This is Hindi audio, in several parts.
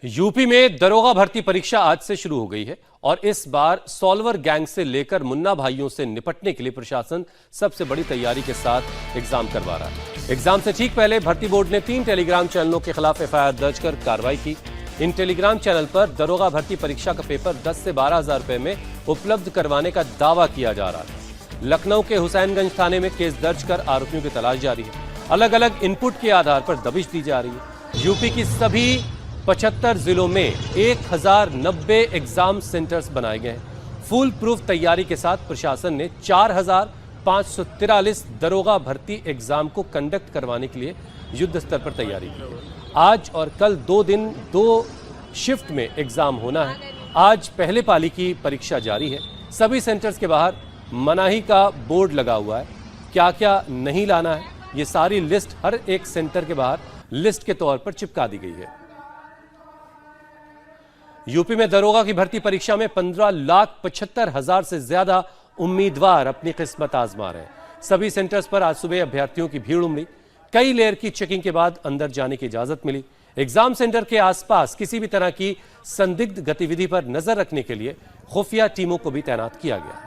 यूपी में दरोगा भर्ती परीक्षा आज से शुरू हो गई है और इस बार सॉल्वर गैंग से लेकर मुन्ना भाइयों से निपटने के लिए प्रशासन सबसे बड़ी तैयारी के साथ एग्जाम करवा रहा है। एग्जाम से ठीक पहले भर्ती बोर्ड ने 3 टेलीग्राम चैनलों के खिलाफ एफआईआर दर्ज कर कार्रवाई की। इन टेलीग्राम चैनल पर दरोगा भर्ती परीक्षा का पेपर 10 से 12 हजार रुपए में उपलब्ध करवाने का दावा किया जा रहा है। लखनऊ के हुसैनगंज थाने में केस दर्ज कर आरोपियों की तलाश जारी है। अलग अलग इनपुट के आधार पर दबिश दी जा रही है। यूपी की सभी 75 जिलों में 1090 एग्जाम सेंटर्स बनाए गए हैं। फुल प्रूफ तैयारी के साथ प्रशासन ने 4543 दरोगा भर्ती एग्जाम को कंडक्ट करवाने के लिए युद्ध स्तर पर तैयारी की है। आज और कल 2 दिन 2 शिफ्ट में एग्जाम होना है। आज पहले पाली की परीक्षा जारी है। सभी सेंटर्स के बाहर मनाही का बोर्ड लगा हुआ है। क्या क्या नहीं लाना है, ये सारी लिस्ट हर एक सेंटर के बाहर लिस्ट के तौर पर चिपका दी गई है। यूपी में दरोगा की भर्ती परीक्षा में 15,75,000 से ज्यादा उम्मीदवार अपनी किस्मत आजमा रहे हैं। सभी सेंटर्स पर आज सुबह अभ्यर्थियों की भीड़ उमड़ी। कई लेयर की चेकिंग के बाद अंदर जाने की इजाजत मिली। एग्जाम सेंटर के आसपास किसी भी तरह की संदिग्ध गतिविधि पर नजर रखने के लिए खुफिया टीमों को भी तैनात किया गया है।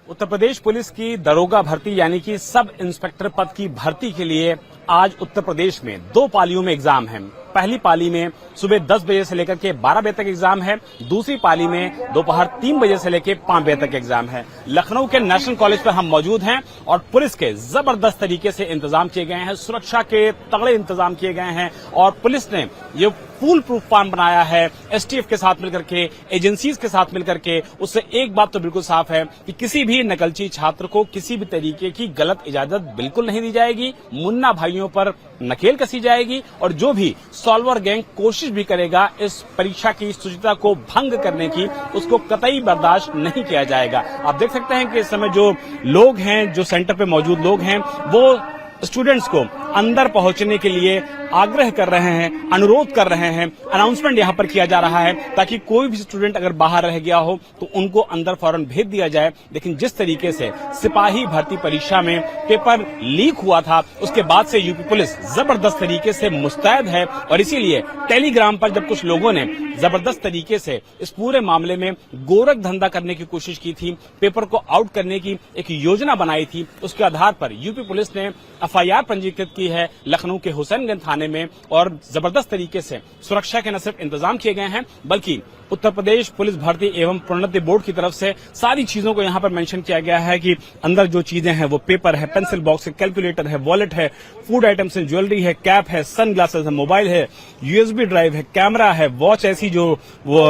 उत्तर प्रदेश पुलिस की दरोगा भर्ती यानी कि सब इंस्पेक्टर पद की भर्ती के लिए आज उत्तर प्रदेश में 2 पालियों में एग्जाम है। पहली पाली में सुबह 10 बजे से लेकर के 12 बजे तक एग्जाम है। दूसरी पाली में दोपहर 3 बजे से लेकर 5 बजे तक एग्जाम है। लखनऊ के नेशनल कॉलेज पर हम मौजूद हैं और पुलिस के जबरदस्त तरीके से इंतजाम किए गए हैं। सुरक्षा के तगड़े इंतजाम किए गए हैं और पुलिस ने ये फुल प्रूफ फॉर्म बनाया है एसटीएफ के साथ मिलकर के, एजेंसीज के साथ मिलकर के। उससे एक बात तो बिल्कुल साफ है कि किसी भी नकलची छात्र को किसी भी तरीके की गलत इजाजत बिल्कुल नहीं दी जाएगी। मुन्ना भाइयों पर नकेल कसी जाएगी और जो भी सॉल्वर गैंग कोशिश भी करेगा इस परीक्षा की शुचिता को भंग करने की, उसको कतई बर्दाश्त नहीं किया जाएगा। आप देख सकते हैं कि इस समय जो लोग हैं, जो सेंटर पे मौजूद लोग हैं, वो स्टूडेंट्स को अंदर पहुंचने के लिए आग्रह कर रहे हैं, अनुरोध कर रहे हैं। अनाउंसमेंट यहां पर किया जा रहा है ताकि कोई भी स्टूडेंट अगर बाहर रह गया हो तो उनको अंदर फौरन भेज दिया जाए। लेकिन जिस तरीके से सिपाही भर्ती परीक्षा में पेपर लीक हुआ था, उसके बाद से यूपी पुलिस जबरदस्त तरीके से मुस्तैद है और इसीलिए टेलीग्राम पर जब कुछ लोगों ने जबरदस्त तरीके से इस पूरे मामले में गोरख धंधा करने की कोशिश की थी, पेपर को आउट करने की एक योजना बनाई थी, उसके आधार पर यूपी पुलिस ने एफआईआर पंजीकृत की है लखनऊ के हुसैनगंज थाने में और जबरदस्त तरीके से सुरक्षा के न सिर्फ इंतजाम किए गए हैं बल्कि उत्तर प्रदेश पुलिस भर्ती एवं प्रोन्नति बोर्ड की तरफ से सारी चीजों को यहां पर मेंशन किया गया है कि अंदर जो चीजें हैं वो पेपर है, पेंसिल बॉक्स है, कैलकुलेटर है, वॉलेट है, फूड आइटम्स है, ज्वेलरी है, कैप है, सन ग्लासेस है, मोबाइल है, यूएसबी ड्राइव है, कैमरा है, वॉच ऐसी जो वो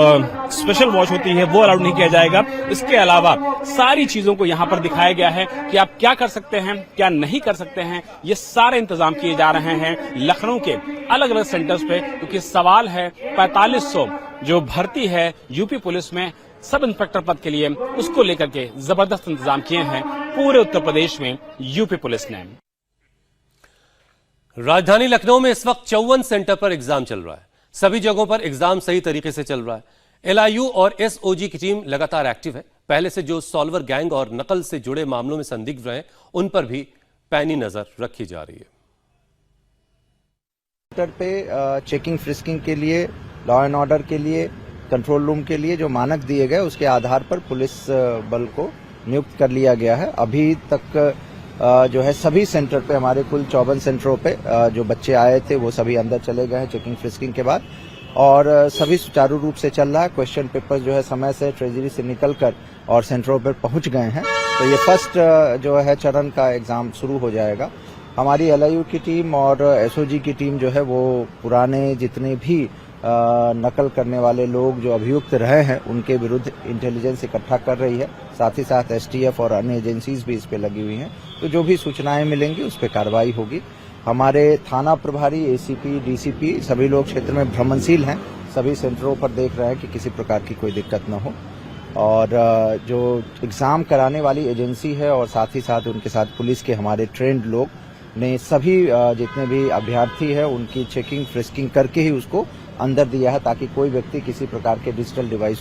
स्पेशल वॉच होती है वो अलाउड नहीं किया जाएगा। इसके अलावा सारी चीजों को यहाँ पर दिखाया गया है कि आप क्या कर सकते हैं, क्या नहीं कर सकते हैं। ये सारे इंतजाम किए जा रहे हैं लखनऊ के अलग अलग सेंटर्स पे, क्योंकि सवाल है 4500 जो भर्ती है यूपी पुलिस में सब इंस्पेक्टर पद के लिए, उसको लेकर के जबरदस्त इंतजाम किए हैं पूरे उत्तर प्रदेश में यूपी पुलिस ने। राजधानी लखनऊ में इस वक्त 54 सेंटर पर एग्जाम चल रहा है। सभी जगहों पर एग्जाम सही तरीके से चल रहा है। एलआईयू और एसओजी की टीम लगातार एक्टिव है। पहले से जो सॉल्वर गैंग और नकल से जुड़े मामलों में संदिग्ध रहे उन पर भी पैनी नजर रखी जा रही है। पे चेकिंग फ्रिस्किंग के लिए, लॉ एंड ऑर्डर के लिए, कंट्रोल रूम के लिए जो मानक दिए गए उसके आधार पर पुलिस बल को नियुक्त कर लिया गया है। अभी तक जो है सभी सेंटर पे, हमारे कुल 54 सेंटरों पे जो बच्चे आए थे वो सभी अंदर चले गए हैं चेकिंग फ्रिस्किंग के बाद और सभी सुचारू रूप से चल रहा है। क्वेश्चन पेपर जो है समय से ट्रेजरी से निकलकर और सेंटरों पर पहुंच गए हैं। तो ये फर्स्ट जो है चरण का एग्जाम शुरू हो जाएगा। हमारी एलआईयू की टीम और एसओजी की टीम जो है वो पुराने जितने भी नकल करने वाले लोग जो अभियुक्त रहे हैं उनके विरुद्ध इंटेलिजेंस इकट्ठा कर रही है। साथ ही साथ एसटीएफ और अन्य एजेंसीज भी इस पे लगी हुई हैं। तो जो भी सूचनाएं मिलेंगी उस पर कार्रवाई होगी। हमारे थाना प्रभारी, एसीपी, डीसीपी सभी लोग क्षेत्र में भ्रमणशील हैं, सभी सेंटरों पर देख रहे हैं कि किसी प्रकार की कोई दिक्कत न हो। और जो एग्जाम कराने वाली एजेंसी है और साथ ही साथ उनके साथ पुलिस के हमारे ट्रेंड लोग ने सभी जितने भी अभ्यर्थी है उनकी चेकिंग फ्रिस्किंग करके ही उसको अंदर दिया है ताकि कोई व्यक्ति किसी प्रकार के डिजिटल डिवाइस